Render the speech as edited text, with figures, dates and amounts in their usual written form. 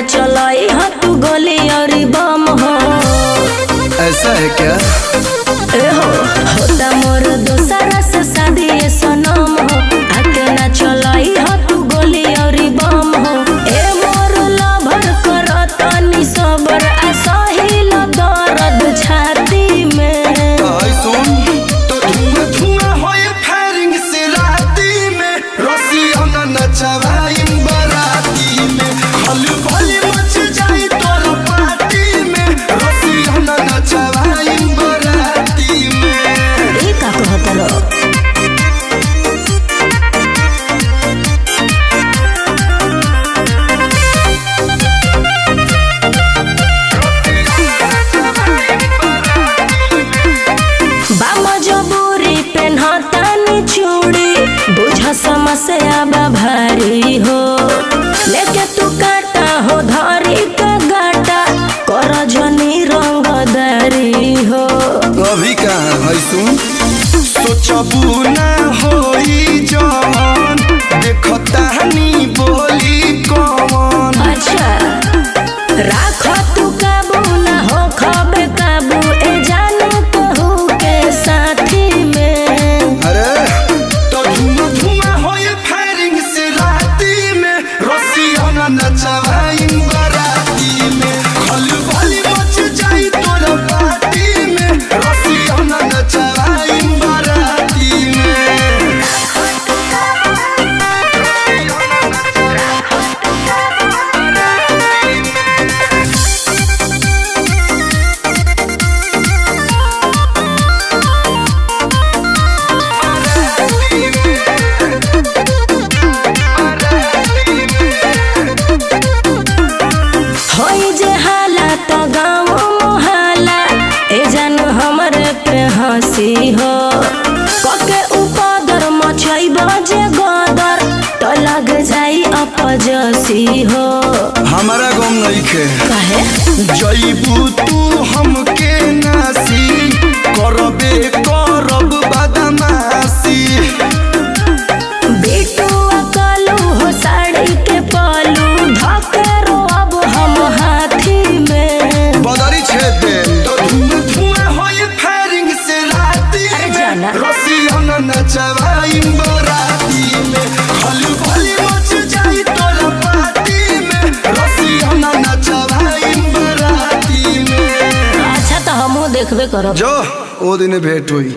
चलाई हो तू गोली और बम हो। ऐसा है क्या? ए हो होता मोर दोसरा से शादी ये सनम हो। आके ना चलाई हो तू गोली और बम हो। ए मोर लभर करतनी सबर असहिल दर्द छाती में। सुन तो धुआं धुआं होए फायरिंग से राती में रसिया ना नचवाई बराती में। हल भले मच जाए तोर पार्टी में रसिया ना नचवाई बराती में। ई का कहत रो बुझ समस्या बा भारी हो। लेके तू काटा हो धरी का गाटा कर जनी रंगदारी हो। अभी कहाँ है सुन सोचबू ना होई जवन देखता हनी बोली कौन। अच्छा राख तू काबू ना हो खबे काबू ए जानू कहू के साथी में। अरे नचवाई बराती में खल भली मच जाई तोर पार्टी में रसिया ना नचवाई बराती में। हंसी हो कके उपदर मछई बजे गदर तो लग जाई अपजसी हो। हमारा गम नहीं खे काहे जईबू तू हमके नासी करबे करब बदमाशी। बेटू अकलू हो साड़ी के पलू धके रोब हम हाथी में। बदरी छेद दे तो धुआं होए फायरिंग से राती में रसिया ना नचवाई बराती में। खल भली मच जाई तोर पार्टी में रसिया ना नचवाई बराती में। अच्छा तो हमहू देखबे करब जो ओ दिन भेंट हुई।